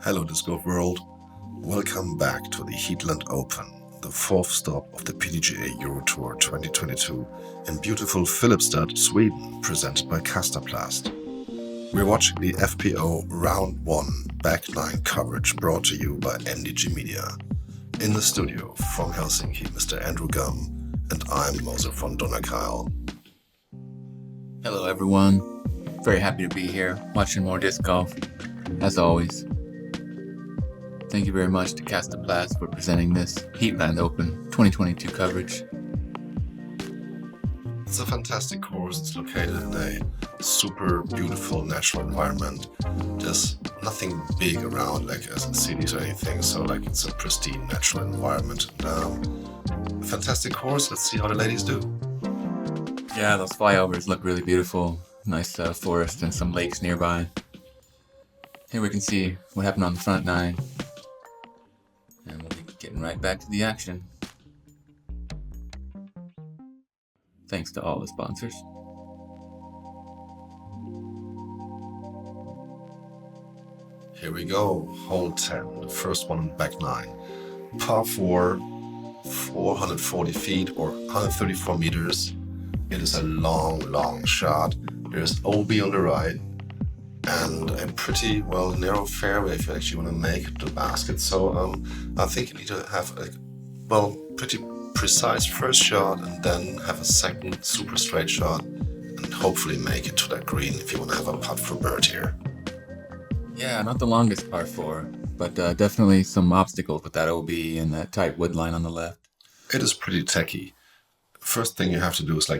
Hello Disc Golf World, welcome back to the Heatland Open, the fourth stop of the PDGA Euro Tour 2022 in beautiful Filipstad, Sweden, presented by Kastaplast. We're watching the FPO Round 1 Back 9 coverage brought to you by MDG Media. In the studio from Helsinki, Mr. Andrew Gum, and I'm Moser von Donnerkeil. Hello everyone, very happy to be here watching more disc golf, as always. Thank you very much to Kastaplast for presenting this Heatland Open 2022 coverage. It's a fantastic course. It's located in a super beautiful natural environment. There's nothing big around like as in cities or anything, so like it's a pristine natural environment. Fantastic course. Let's see how the ladies do. Yeah, those flyovers look really beautiful. Nice forest and some lakes nearby. Here we can see what happened on the front nine. And we'll be getting right back to the action. Thanks to all the sponsors. Here we go. Hole 10, the first one on back 9. Par 4, 440 feet or 134 meters. It is a long shot. There's OB on the right and a pretty narrow fairway if you actually want to make the basket. So I think you need to have a pretty precise first shot and then have a second super straight shot and hopefully make it to that green if you want to have a putt for bird here. Yeah, not the longest par 4, but definitely some obstacles with that OB and that tight wood line on the left. It is pretty techy. First thing you have to do is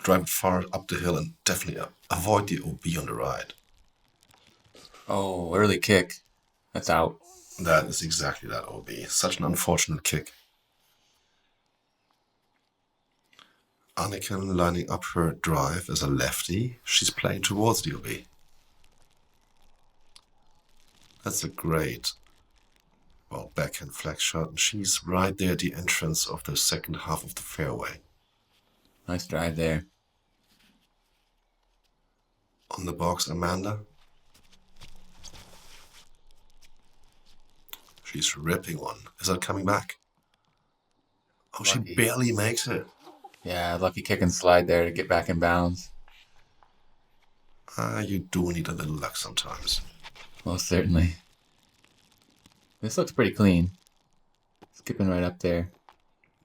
drive it far up the hill and definitely avoid the OB on the right. Oh, early kick. That's out. That is exactly that OB. Such an unfortunate kick. Anniken lining up her drive as a lefty. She's playing towards the OB. That's a great, backhand flag shot. And she's right there at the entrance of the second half of the fairway. Nice drive there. On the box, Amanda. She's ripping one. Is that coming back? Oh, lucky. She barely makes it. Yeah, lucky kick and slide there to get back in bounds. You do need a little luck sometimes. Most certainly. This looks pretty clean. Skipping right up there.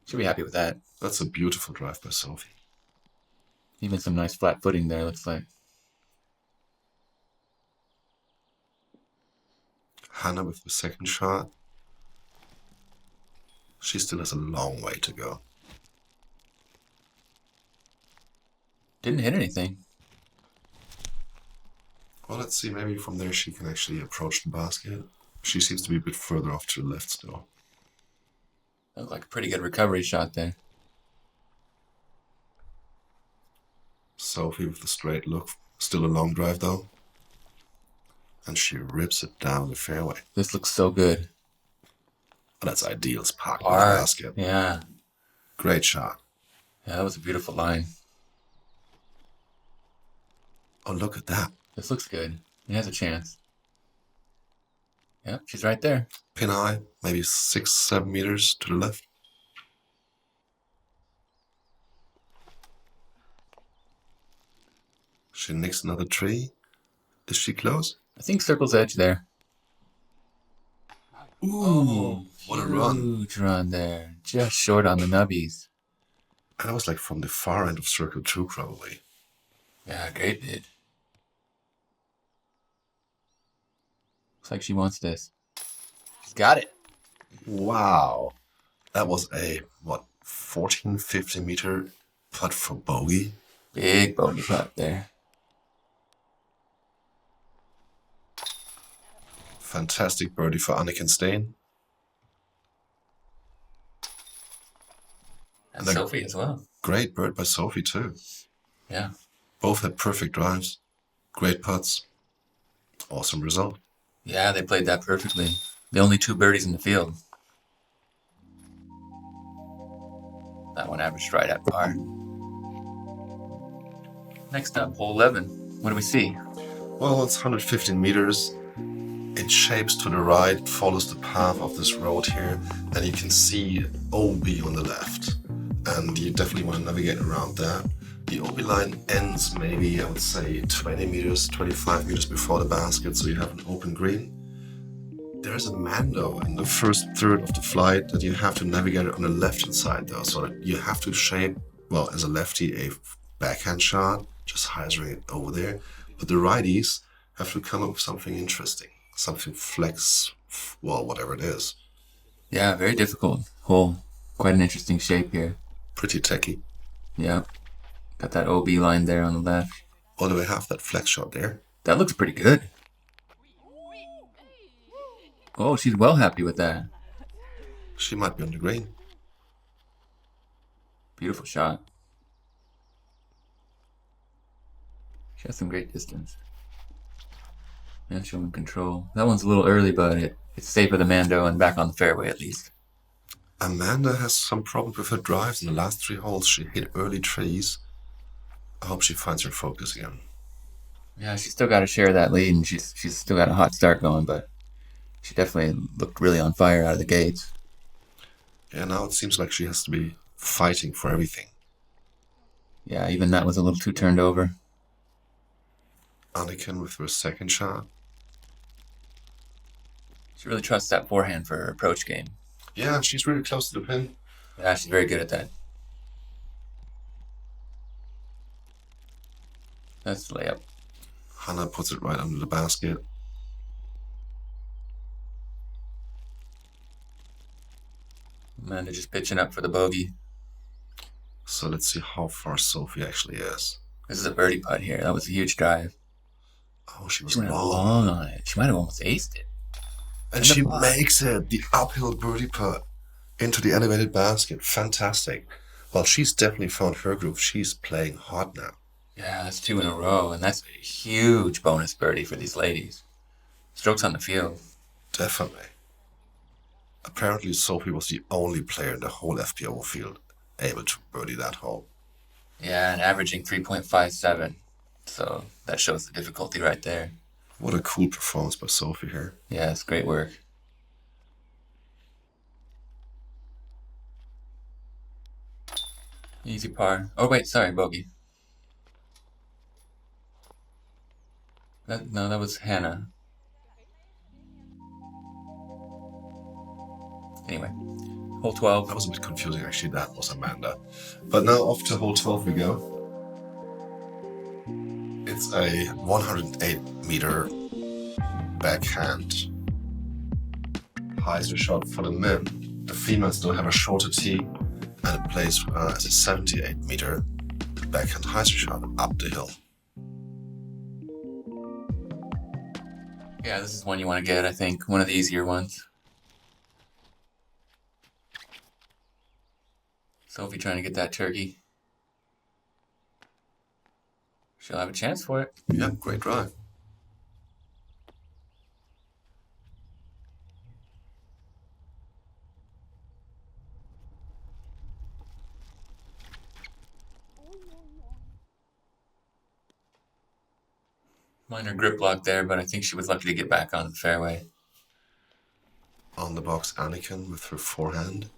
Should be happy with that. That's a beautiful drive by Sofie. Even some nice flat footing there, looks like. Hanna with the second shot. She still has a long way to go. Didn't hit anything. Well, let's see. Maybe from there she can actually approach the basket. She seems to be a bit further off to the left still. That looked like a pretty good recovery shot there. Sofie with the straight look. Still a long drive though. And she rips it down the fairway. This looks so good. Oh, that's ideal. It's parked by the basket. Yeah. Great shot. Yeah, that was a beautiful line. Oh, look at that. This looks good. He has a chance. Yep, she's right there. Pin high, maybe 6-7 meters to the left. She nicks another tree. Is she close? I think circle's edge there. Ooh, what a run. Huge run there. Just short on the nubbies. And that was like from the far end of circle 2 probably. Yeah, great bid. Looks like she wants this. She's got it. Wow. That was a, 14-15 meter putt for bogey? Big bogey putt there. Fantastic birdie for Anniken Steen. And Sofie as well. Great bird by Sofie too. Yeah. Both had perfect drives. Great putts. Awesome result. Yeah, they played that perfectly. The only 2 birdies in the field. That one averaged right at par. Next up, hole 11. What do we see? Well, it's 115 meters. It shapes to the right, follows the path of this road here, and you can see OB on the left. And you definitely want to navigate around that. The OB line ends maybe, I would say, 20 meters, 25 meters before the basket, so you have an open green. There is a mando in the first third of the flight that you have to navigate on the left-hand side though, so that you have to shape, well, as a lefty, a backhand shot, just hyzering it over there. But the righties have to come up with something interesting, something flex, well, whatever it is. Yeah, very difficult hole. Quite an interesting shape here. Pretty techy. Yeah. Got that OB line there on the left. Oh, do we have that flex shot there? That looks pretty good. Oh, she's well happy with that. She might be on the green. Beautiful shot. She has some great distance. And showing control. That one's a little early, but it's safe with Amanda and back on the fairway at least. Amanda has some problems with her drives. In the last 3 holes, she hit early trees. I hope she finds her focus again. Yeah, she's still got to share that lead, and she's still got a hot start going, but she definitely looked really on fire out of the gates. Yeah, now it seems like she has to be fighting for everything. Yeah, even that was a little too turned over. Anniken with her second shot. She really trusts that forehand for her approach game. Yeah, she's really close to the pin. Yeah, she's very good at that. That's the layup. Hanna puts it right under the basket. Amanda just pitching up for the bogey. So let's see how far Sofie actually is. This is a birdie putt here. That was a huge drive. Oh, she was She went long. long on it. She might have almost aced it. And she makes it. The uphill birdie putt into the elevated basket. Fantastic. Well, she's definitely found her groove. She's playing hot now. Yeah, that's 2 in a row, and that's a huge bonus birdie for these ladies. Strokes on the field. Definitely. Apparently, Sofie was the only player in the whole FPO field able to birdie that hole. Yeah, and averaging 3.57. So that shows the difficulty right there. What a cool performance by Sofie here. Yeah, it's great work. Easy par. Oh, wait, sorry, bogey. No, that was Hanna. Anyway, hole 12. That was a bit confusing, actually. That was Amanda. But now off to hole 12 we go. It's a 108-meter backhand hyzer shot for the men. The females don't have a shorter tee, and it plays as a 78-meter backhand hyzer shot up the hill. Yeah, this is one you want to get, I think. One of the easier ones. Sofie trying to get that turkey. She'll have a chance for it. Yeah, great drive. Minor grip lock there, but I think she was lucky to get back on the fairway. On the box, Anniken with her forehand.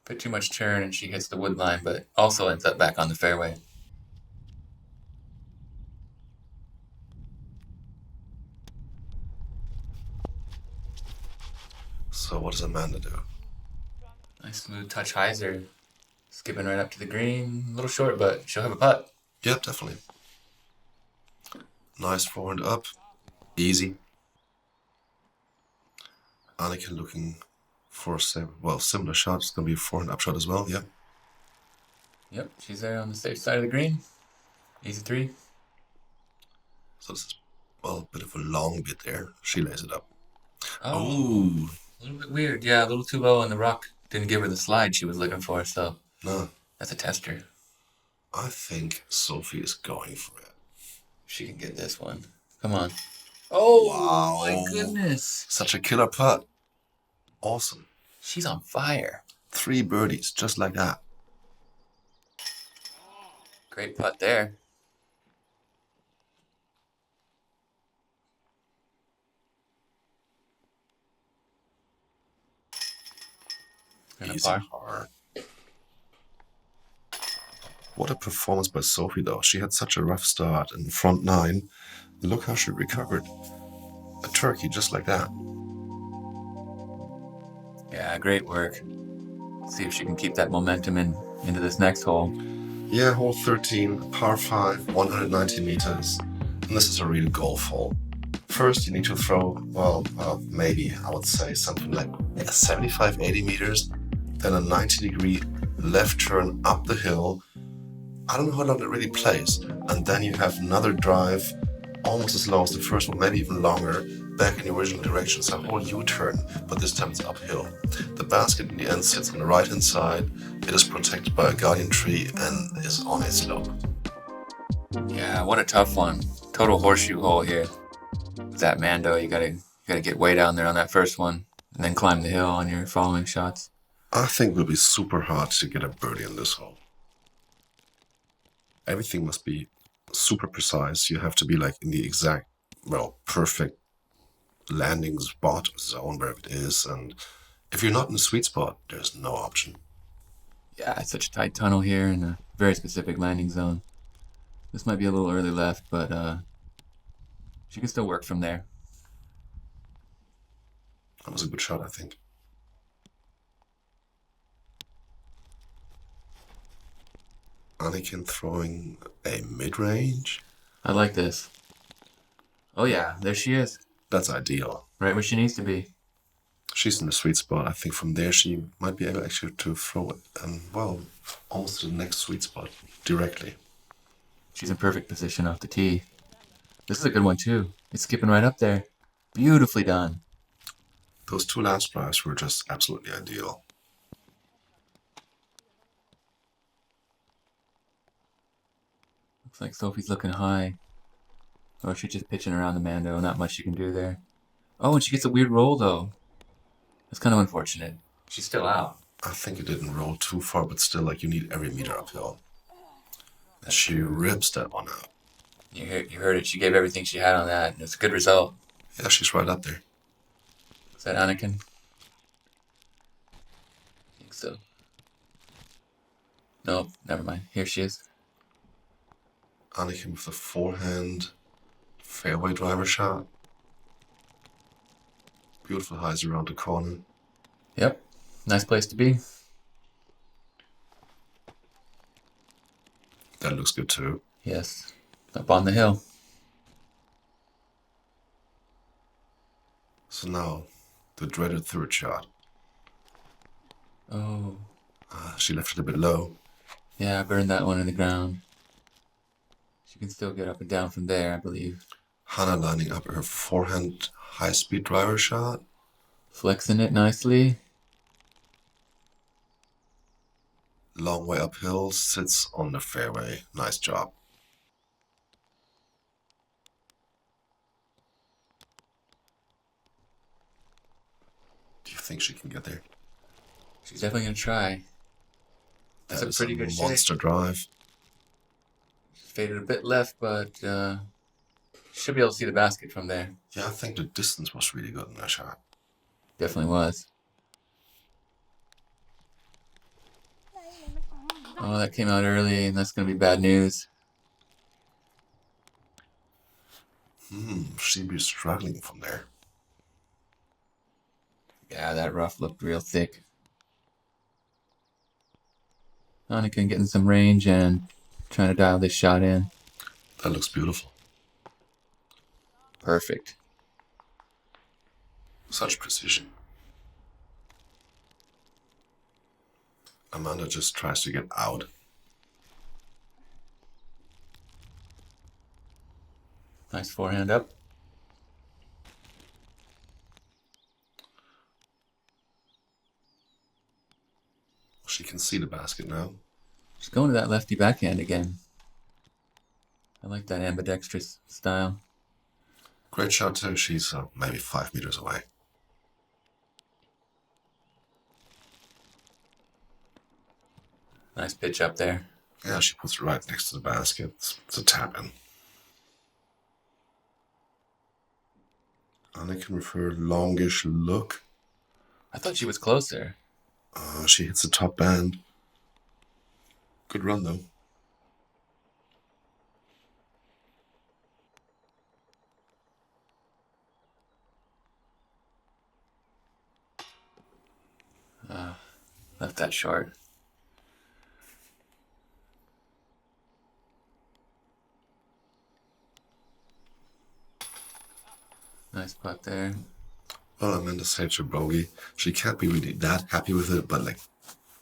Bit too much turn and she hits the wood line, but also ends up back on the fairway. So what does Amanda do? Nice smooth touch hyzer. Skipping right up to the green. A little short, but she'll have a putt. Yep, definitely. Nice forehand up. Easy. Anniken looking for a similar shot. It's going to be a forehand up shot as well, yeah. Yep, she's there on the safe side of the green. Easy 3. So this is, well, a bit of a long bit there. She lays it up. Oh, a little bit weird. Yeah, a little too low, and the rock didn't give her the slide she was looking for, so No. that's a tester. I think Sofie is going for it. She can get this one. Come on. Oh, wow. My goodness. Such a killer putt. Awesome. She's on fire. 3 birdies, just like that. Great putt there. And a Easy par. par. What a performance by Sofie, though. She had such a rough start in the front nine. Look how she recovered. A turkey, just like that. Yeah, great work. See if she can keep that momentum into this next hole. Yeah, hole 13, par 5, 190 meters. And this is a real golf hole. First, you need to throw, maybe I would say something like 75, 80 meters, then a 90-degree left turn up the hill. I don't know how long it really plays. And then you have another drive, almost as long as the first one, maybe even longer, back in the original direction. It's a whole U-turn, but this time it's uphill. The basket in the end sits on the right-hand side. It is protected by a guardian tree and is on a slope. Yeah, what a tough one. Total horseshoe hole here. With that Mando, you gotta get way down there on that first one, and then climb the hill on your following shots. I think it will be super hard to get a birdie on this hole. Everything must be super precise. You have to be like in the exact, perfect landing spot, zone, wherever it is. And if you're not in the sweet spot, there's no option. Yeah, it's such a tight tunnel here and a very specific landing zone. This might be a little early left, but she can still work from there. That was a good shot, I think. Anniken throwing a mid-range. I like this. Oh yeah, there she is. That's ideal. Right where she needs to be. She's in the sweet spot. I think from there she might be able actually to throw it, almost to the next sweet spot directly. She's in perfect position off the tee. This is a good one too. It's skipping right up there. Beautifully done. Those two last drives were just absolutely ideal. Looks like Sophie's looking high. Or she's just pitching around the Mando. Not much she can do there. Oh, and she gets a weird roll though. That's kind of unfortunate. She's still out. I think it didn't roll too far, but still, you need every meter uphill. And she rips that one out. You heard it. She gave everything she had on that, and it's a good result. Yeah, she's right up there. Is that Anniken? I think so. Nope, never mind. Here she is. Anniken with the forehand fairway driver shot. Beautiful highs around the corner. Yep, nice place to be. That looks good too. Yes, up on the hill. So now, the dreaded third shot. Oh. She left it a bit low. Yeah, I burned that one in the ground. She can still get up and down from there, I believe. Hanna lining up her forehand high-speed driver shot. Flexing it nicely. Long way uphill, sits on the fairway. Nice job. Do you think she can get there? She's definitely going to try. That's a pretty good shot. Monster drive. Faded a bit left, but should be able to see the basket from there. Yeah, I think the distance was really good in that shot. Definitely was. Oh, that came out early, and that's going to be bad news. She'd be struggling from there. Yeah, that rough looked real thick. Anniken getting some range and trying to dial this shot in. That looks beautiful. Perfect. Such precision. Amanda just tries to get out. Nice forehand up. She can see the basket now. She's going to that lefty backhand again. I like that ambidextrous style. Great shot too. She's maybe 5 meters away. Nice pitch up there. Yeah, she puts it right next to the basket. It's a tap in. Anniken with her longish look. I thought she was closer. She hits the top band. Good run, though. Left that short. Nice putt there. Well, Amanda saved her bogey. She can't be really that happy with it, but like,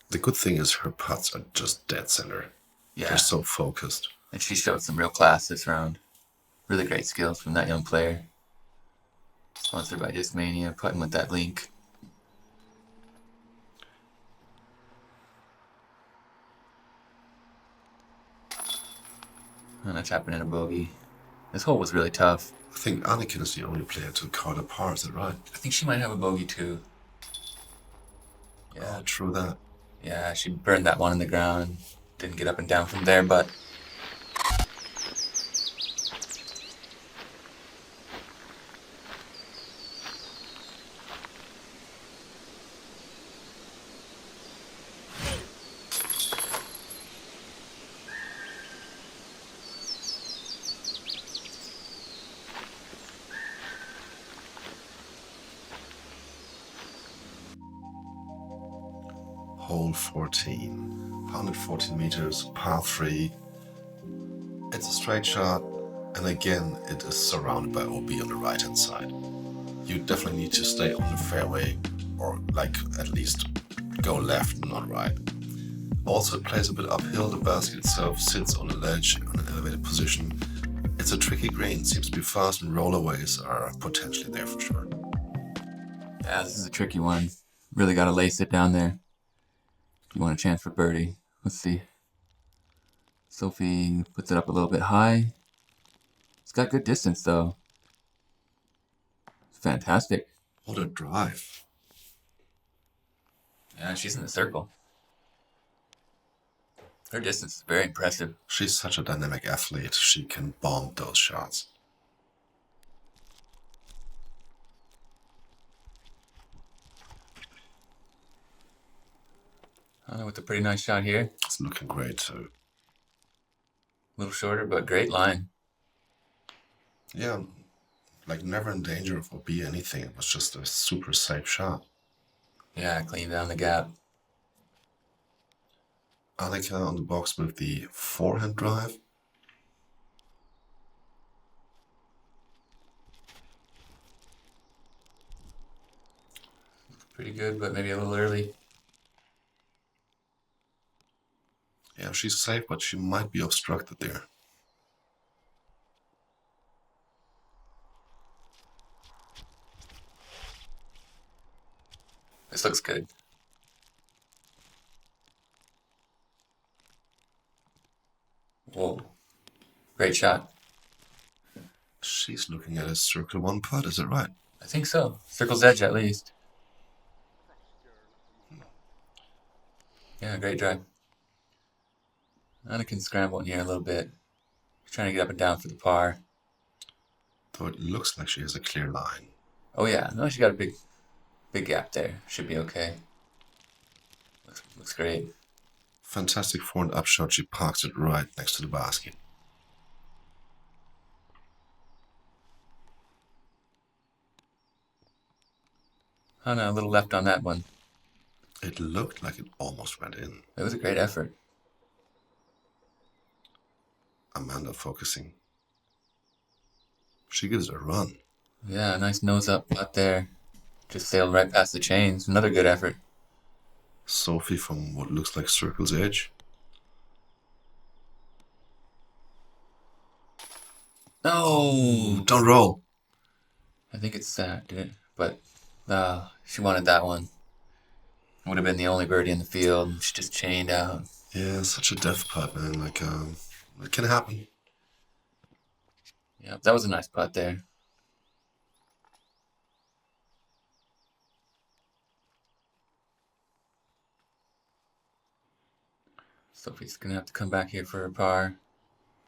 the good thing is her putts are just dead center. Yeah. They're so focused. And she showed some real class this round. Really great skills from that young player. Sponsored by Discmania, putting with that link. And I tapping in a bogey. This hole was really tough. I think Anniken is the only player to card a par, is that right? I think she might have a bogey too. Yeah. Oh, true that. Yeah, she burned that one in the ground. Didn't get up and down from there, but... Hole 14, 114 meters, par 3. It's a straight shot, and again, it is surrounded by OB on the right hand side. You definitely need to stay on the fairway, or like at least go left, not right. Also, it plays a bit uphill. The basket itself sits on a ledge on an elevated position. It's a tricky green, seems to be fast, and rollaways are potentially there for sure. Yeah, this is a tricky one. Really got to lace it down there. If you want a chance for birdie. Let's see. Sofie puts it up a little bit high. It's got good distance though. It's fantastic. What a drive. Yeah, she's in the circle. Her distance is very impressive. She's such a dynamic athlete. She can bomb those shots. Hanna with a pretty nice shot here. It's looking great too. A little shorter, but great line. Yeah, like never in danger of OB anything. It was just a super safe shot. Yeah, clean down the gap. Anniken on the box with the forehand drive. Pretty good, but maybe a little early. Yeah, she's safe, but she might be obstructed there. This looks good. Whoa. Great shot. She's looking at a circle 1 putt, is it right? I think so. Circle's edge at least. Yeah, great drive. Anniken scrambling here a little bit. Trying to get up and down for the par. Though it looks like she has a clear line. Oh yeah, no, she got a big gap there. Should be okay. Looks great. Fantastic forehand upshot. She parks it right next to the basket. Hanna a little left on that one. It looked like it almost went in. It was a great effort. Amanda focusing. She gives it a run. Yeah, nice nose up putt there. Just sailed right past the chains. Another good effort. Sofie from what looks like circle's edge. No! Don't roll. I think it's that, did it? But she wanted that one. Would have been the only birdie in the field. She just chained out. Yeah, such a death putt, man. Like, it can happen. Yeah, that was a nice putt there. Sofie's gonna have to come back here for a par.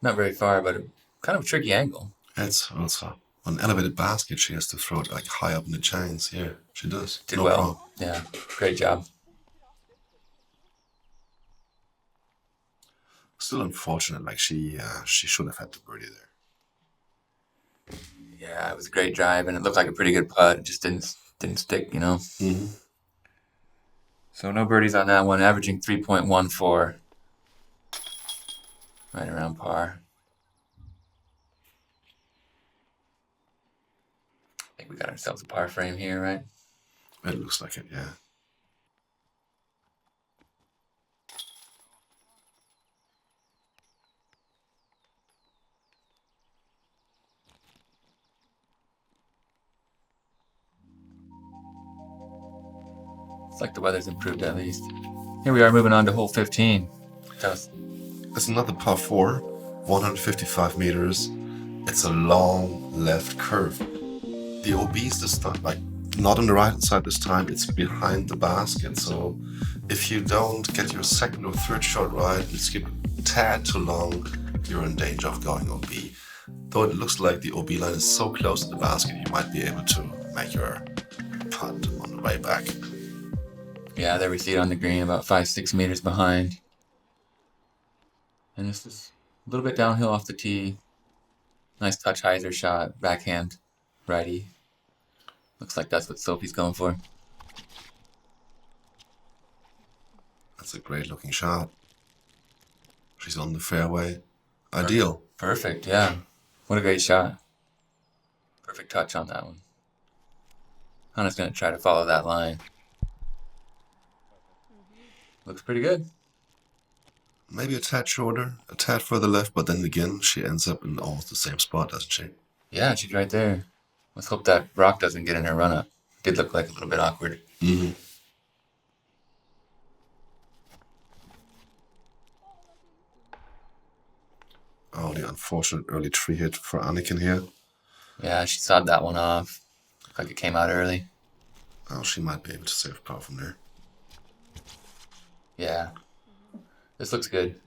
Not very far, but kind of a tricky angle. It's also an elevated basket. She has to throw it like high up in the chains. Yeah, she does. Did no well. problem. Yeah, great job. Still unfortunate. Like she should have had the birdie there. Yeah, it was a great drive, and it looked like a pretty good putt. It just didn't stick, you know. Mm-hmm. So no birdies on that one, averaging 3.14, right around par. I think we got ourselves a par frame here, right? It looks like it, yeah. It's like the weather's improved at least. Here we are moving on to hole 15. Tell us. It's another par 4, 155 meters. It's a long left curve. The OB's this time, like not on the right hand side this time, it's behind the basket. So if you don't get your second or third shot right, you skip a tad too long, you're in danger of going OB. Though it looks like the OB line is so close to the basket, you might be able to make your putt on the way back. Yeah, there we see it on the green, about 5-6 meters behind. And this is a little bit downhill off the tee. Nice touch hyzer shot, backhand, righty. Looks like that's what Sophie's going for. That's a great looking shot. She's on the fairway. Ideal. Perfect, yeah. What a great shot. Perfect touch on that one. Hanna's going to try to follow that line. Looks pretty good. Maybe a tad shorter, a tad further left, but then again, she ends up in almost the same spot, doesn't she? Yeah, she's right there. Let's hope that rock doesn't get in her run-up. Did look like a little bit awkward. Mm-hmm. Oh, the unfortunate early tree hit for Anniken here. Yeah, she sawed that one off. Looked like it came out early. Oh, she might be able to save par from there. Yeah. This looks good.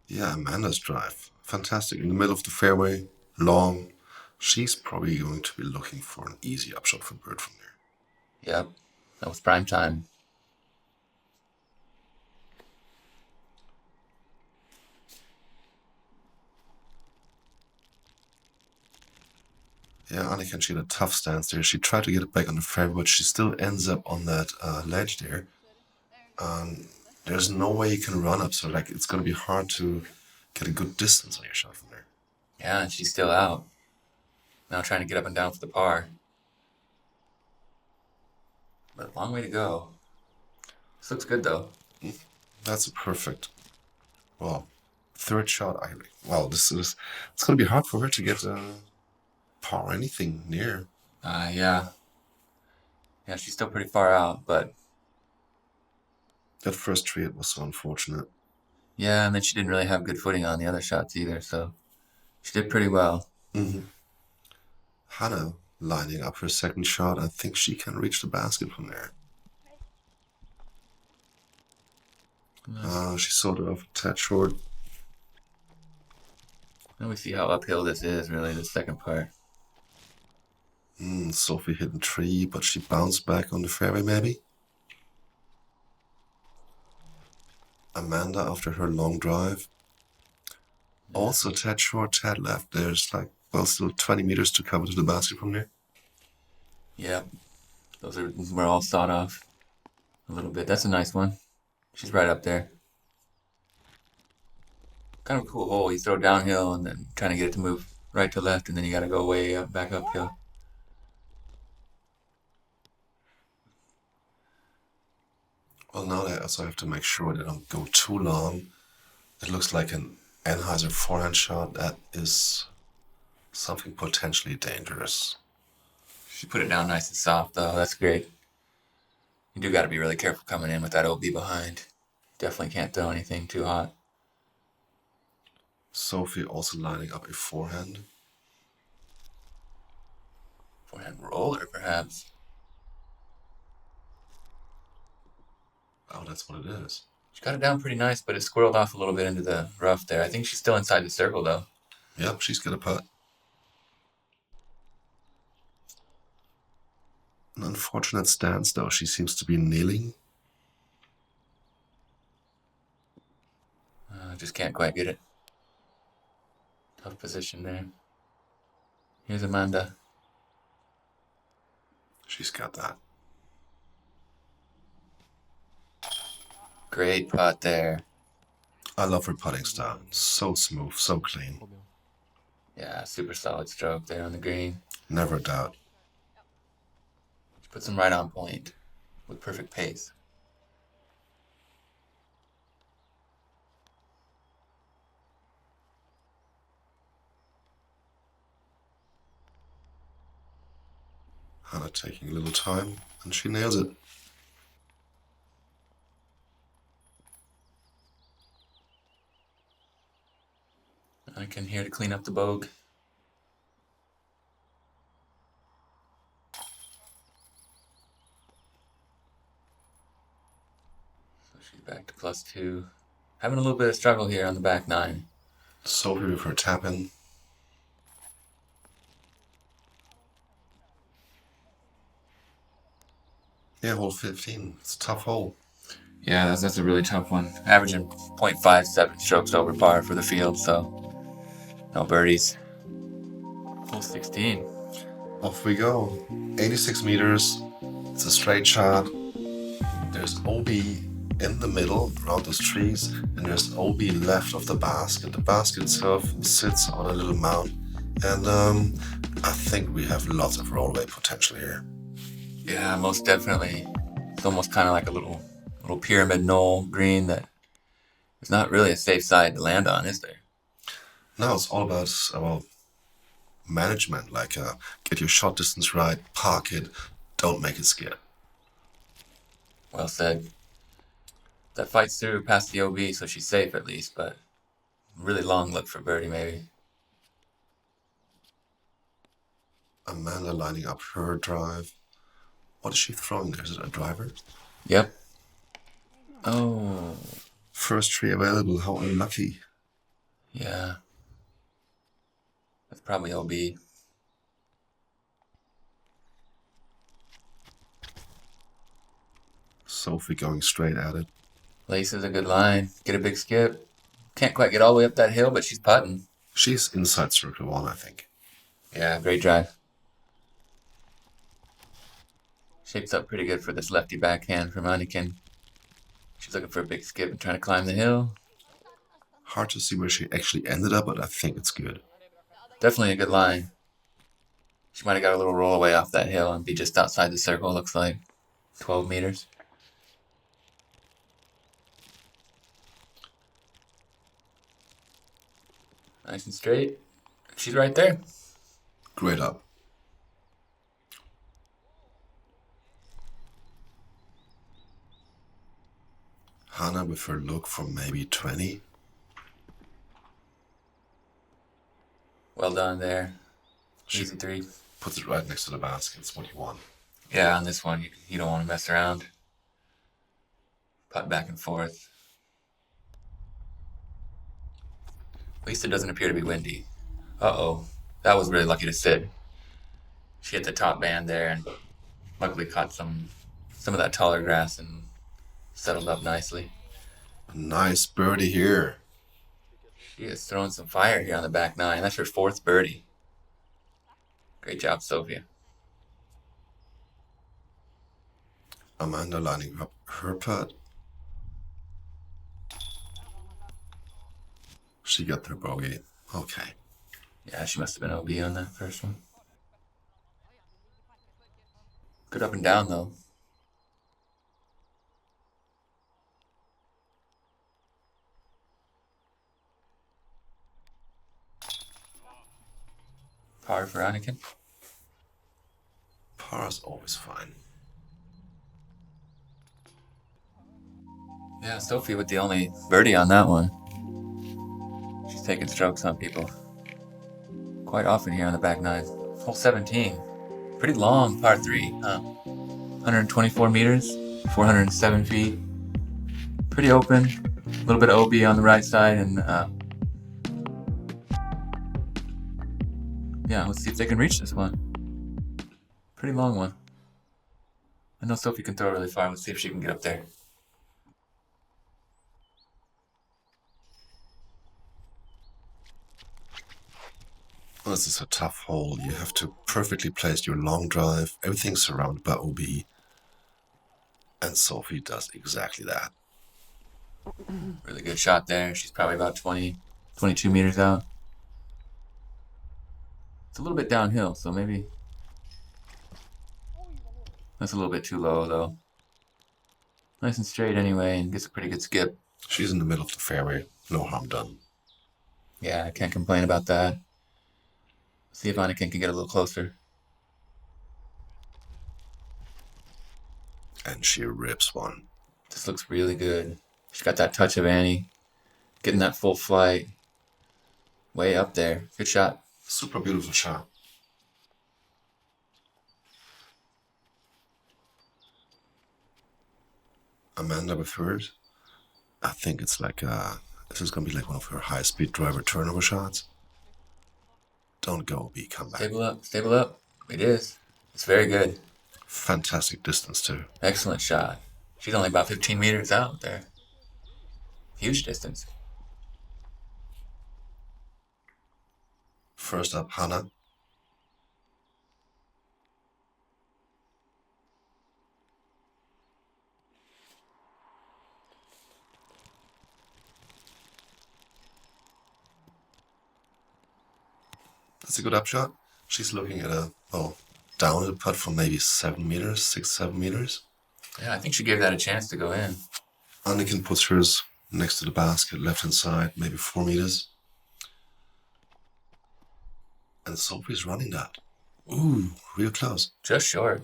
Yeah, Amanda's drive. Fantastic. In the middle of the fairway, long. She's probably going to be looking for an easy upshot for bird from there. Yep. That was prime time. Yeah, Anniken, she had a tough stance there. She tried to get it back on the fairway, but she still ends up on that ledge there. There's no way you can run up, so like it's going to be hard to get a good distance on your shot from there. Yeah, and she's still out. Now trying to get up and down for the par. But a long way to go. This looks good, though. That's a perfect, well, third shot. It's going to be hard for her to get par or anything near. Yeah. Yeah, she's still pretty far out, but... That first tree hit was so unfortunate. Yeah, and then she didn't really have good footing on the other shots either, so... She did pretty well. Mm-hmm. Hanna lining up her second shot. I think she can reach the basket from there. She's sort of a tad short. Now we see how uphill this is, really, the second part. Sofie hit a tree, but she bounced back on the fairway, maybe. Amanda, after her long drive, also tad short, tad left. There's still 20 meters to cover to the basket from there. Yep. Those were all sawed off a little bit. That's a nice one. She's right up there. Kind of a cool hole. You throw downhill and then trying to get it to move right to left, and then you got to go way up, back uphill. Well, now I also have to make sure they don't go too long. It looks like an Anheuser forehand shot. That is something potentially dangerous. She put it down nice and soft, though. That's great. You do got to be really careful coming in with that OB behind. Definitely can't throw anything too hot. Sofie also lining up a forehand. Forehand roller, perhaps. Oh, that's what it is. She got it down pretty nice, but it squirreled off a little bit into the rough there. I think she's still inside the circle, though. Yep, she's got a putt. An unfortunate stance, though. She seems to be kneeling. I just can't quite get it. Tough position there. Here's Amanda. She's got that. Great putt there. I love her putting style. So smooth, so clean. Yeah, super solid stroke there on the green. Never a doubt. She puts them right on point with perfect pace. Hanna taking a little time, and she nails it. Anniken here to clean up the bogue. So she's back to +2. Having a little bit of struggle here on the back nine. Sofie with her tap in. Yeah, hole 15. It's a tough hole. Yeah, that's a really tough one. Averaging 0.57 strokes over par for the field, so no birdies. Hole 16. Off we go. 86 meters. It's a straight shot. There's OB in the middle around those trees, and there's OB left of the basket. The basket itself sits on a little mound, and I think we have lots of rollaway potential here. Yeah, most definitely. It's almost kind of like a little pyramid knoll green that is not really a safe side to land on, is there? Now it's all about management, like get your shot distance right, park it, don't make it skid. Well said. That fights through past the OB, so she's safe at least, but really long look for birdie maybe. Amanda lining up her drive. What is she throwing there? Is it a driver? Yep. Oh. First tree available. How unlucky. Yeah. That's probably OB. Sofie going straight at it. Laces a good line. Get a big skip. Can't quite get all the way up that hill, but she's putting. She's inside circle one, I think. Yeah, great drive. Shapes up pretty good for this lefty backhand from Anniken. She's looking for a big skip and trying to climb the hill. Hard to see where she actually ended up, but I think it's good. Definitely a good line. She might have got a little roll away off that hill and be just outside the circle, looks like. 12 meters. Nice and straight. She's right there. Great up. Hanna with her look from maybe 20. Well done there. She Easy three. puts it right next to the basket. It's what you want. Yeah, on this one, you don't want to mess around. Putt back and forth. At least it doesn't appear to be windy. Uh-oh. That was really lucky to sit. She hit the top band there and luckily caught some of that taller grass and settled up nicely. A nice birdie here. She is throwing some fire here on the back nine. That's her 4th birdie. Great job, Sofie. Amanda lining up her putt. She got her bogey. Okay. Yeah, she must have been OB on that first one. Good up and down, though. Par for Anniken. Par's always fine. Yeah, Sofie with the only birdie on that one. She's taking strokes on people quite often here on the back nine. Hole 17. Pretty long par 3, huh? 124 meters, 407 feet. Pretty open. A little bit of OB on the right side, and yeah, let's see if they can reach this one. Pretty long one. I know Sofie can throw really far. Let's see if she can get up there. Well, this is a tough hole. You have to perfectly place your long drive. Everything's surrounded by OB. And Sofie does exactly that. Really good shot there. She's probably about 22 meters out. It's a little bit downhill, so maybe that's a little bit too low, though. Nice and straight anyway, and gets a pretty good skip. She's in the middle of the fairway. No harm done. Yeah, I can't complain about that. See if Anniken can get a little closer. And she rips one. This looks really good. She's got that touch of Annie. Getting that full flight. Way up there. Good shot. Super beautiful shot. Amanda with hers. I think it's like this is gonna be like one of her high-speed driver turnover shots. Don't go, B. Come back. Stable up. Stable up. It is. It's very good. Fantastic distance too. Excellent shot. She's only about 15 meters out there. Huge distance. First up, Hanna. That's a good upshot. She's looking at a, downhill putt from maybe 7 meters, 6, 7 meters. Yeah, I think she gave that a chance to go in. Anniken puts hers next to the basket, left-hand side, maybe 4 meters. And Sofie's running that. Ooh, real close. Just short.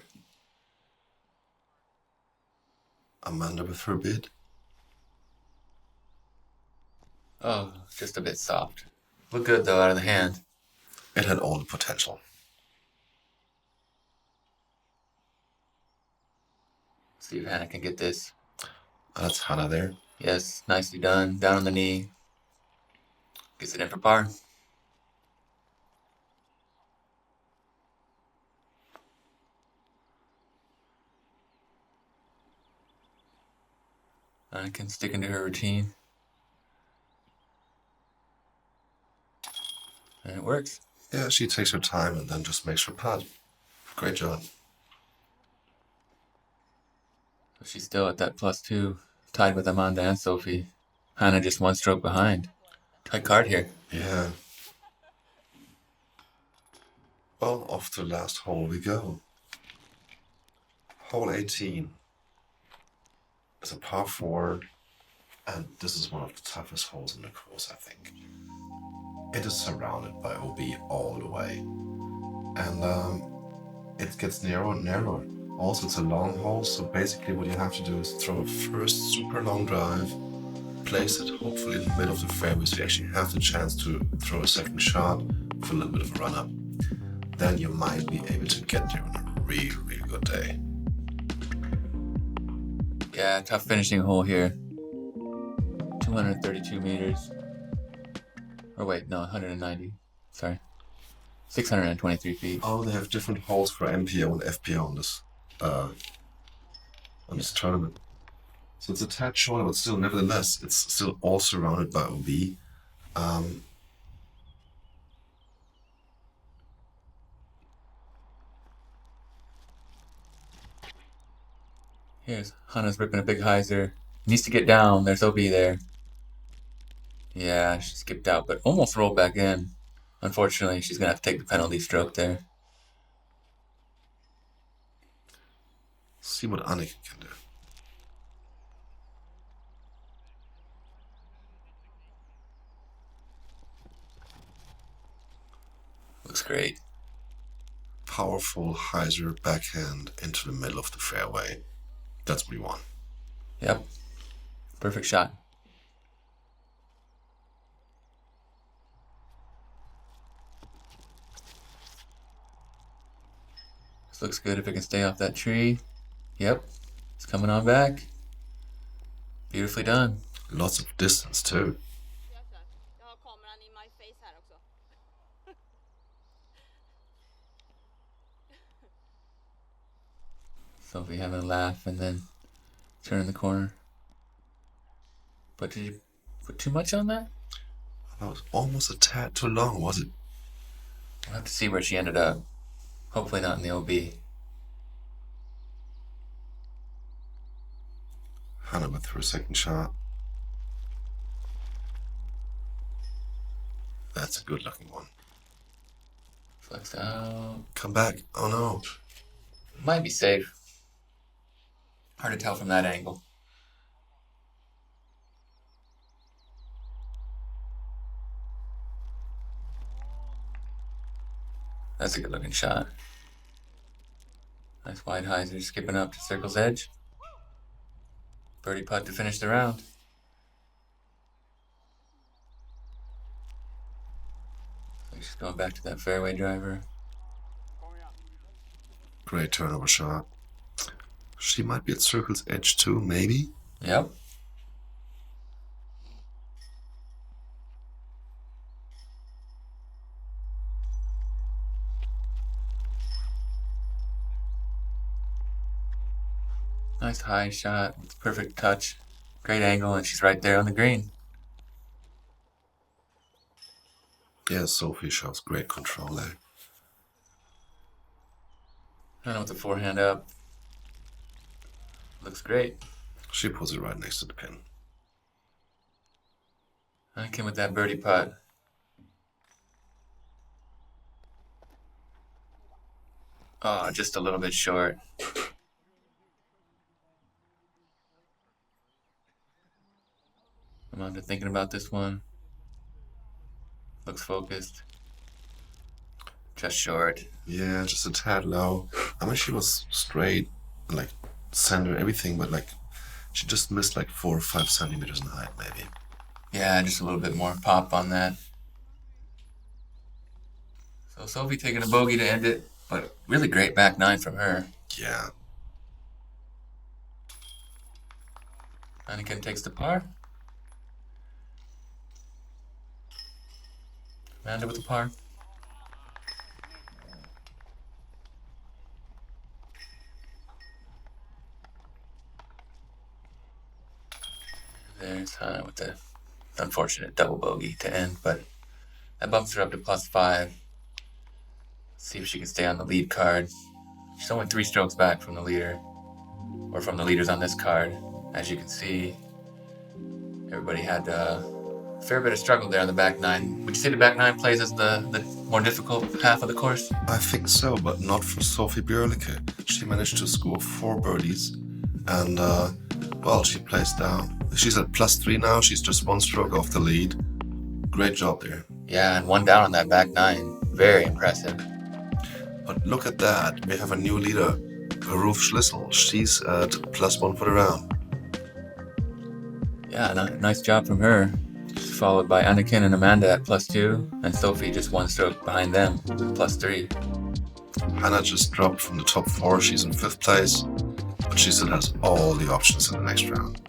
Amanda with her bid. Oh, just a bit soft. Look good though out of the hand. It had all the potential. See if Hanna can get this. That's Hanna there. Yes, nicely done. Down on the knee. Gets it in for par. Anniken sticking to her routine. And it works. Yeah, she takes her time and then just makes her putt. Great job. So she's still at that +2, tied with Amanda and Sofie. Hanna just one stroke behind. Tight card here. Yeah. Well, off to the last hole we go. Hole 18. It's a par 4, and this is one of the toughest holes in the course, I think. It is surrounded by OB all the way, and it gets narrower and narrower. Also, it's a long hole, so basically what you have to do is throw a first super long drive, place it hopefully in the middle of the fairway so you actually have the chance to throw a second shot for a little bit of a run-up. Then you might be able to get there on a really, really good day. Yeah, tough finishing hole here. 232 meters. Or wait, no, 190. Sorry. 623 feet. Oh, they have different holes for MPO and FPO on this tournament. So it's a tad shorter, but still, nevertheless, it's still all surrounded by OB. Here's Hanna's ripping a big hyzer. Needs to get down. There's OB there. Yeah, she skipped out, but almost rolled back in. Unfortunately, she's going to have to take the penalty stroke there. See what Anniken can do. Looks great. Powerful hyzer backhand into the middle of the fairway. That's what we want. Yep. Perfect shot. This looks good if it can stay off that tree. Yep. It's coming on back. Beautifully done. Lots of distance too. Sofie having a laugh and then turning the corner. But did you put too much on that? That was almost a tad too long, was it? We'll have to see where she ended up. Hopefully not in the OB. Hanna with her second shot. That's a good looking one. Flex out. Come back. Oh no. Might be safe. Hard to tell from that angle. That's a good looking shot. Nice wide hyzer skipping up to circle's edge. Birdie putt to finish the round. She's going back to that fairway driver. Great turnover shot. She might be at circle's edge too, maybe? Yep. Nice high shot with perfect touch. Great angle, and she's right there on the green. Yeah, Sofie shows great control there. I know with the forehand up. Looks great. She puts it right next to the pin. Anniken with that birdie putt. Oh, just a little bit short. I'm on to thinking about this one. Looks focused. Just short. Yeah, just a tad low. I mean, she was straight, like center, everything, but like she just missed like 4 or 5 centimeters in height, maybe. Yeah, just a little bit more pop on that. So Sofie taking a bogey to end it, but really great back nine from her. Yeah. Anniken takes the par. Amanda with the par. There's Hanna with the unfortunate double bogey to end, but that bumps her up to +5. Let's see if she can stay on the lead card. She's only 3 strokes back from the leader, or from the leaders on this card. As you can see, everybody had a fair bit of struggle there on the back nine. Would you say the back nine plays as the more difficult half of the course? I think so, but not for Sofie Björlycke. She managed to score 4 birdies, and well, she plays down. She's at +3 now. She's just 1 stroke off the lead. Great job there. Yeah, and 1 down on that back nine. Very impressive. But look at that. We have a new leader, Ruth Schlissel. She's at +1 for the round. Yeah, nice job from her. Followed by Anniken and Amanda at +2, and Sofie just 1 stroke behind them, +3. Hanna just dropped from the top 4. She's in 5th place, but she still has all the options in the next round.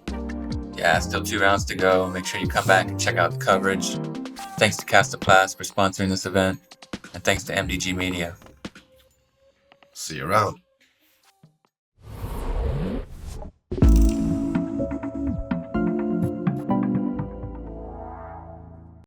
Yeah, still 2 rounds to go. Make sure you come back and check out the coverage. Thanks to Kastaplast for sponsoring this event, and thanks to MDG Media. See you around.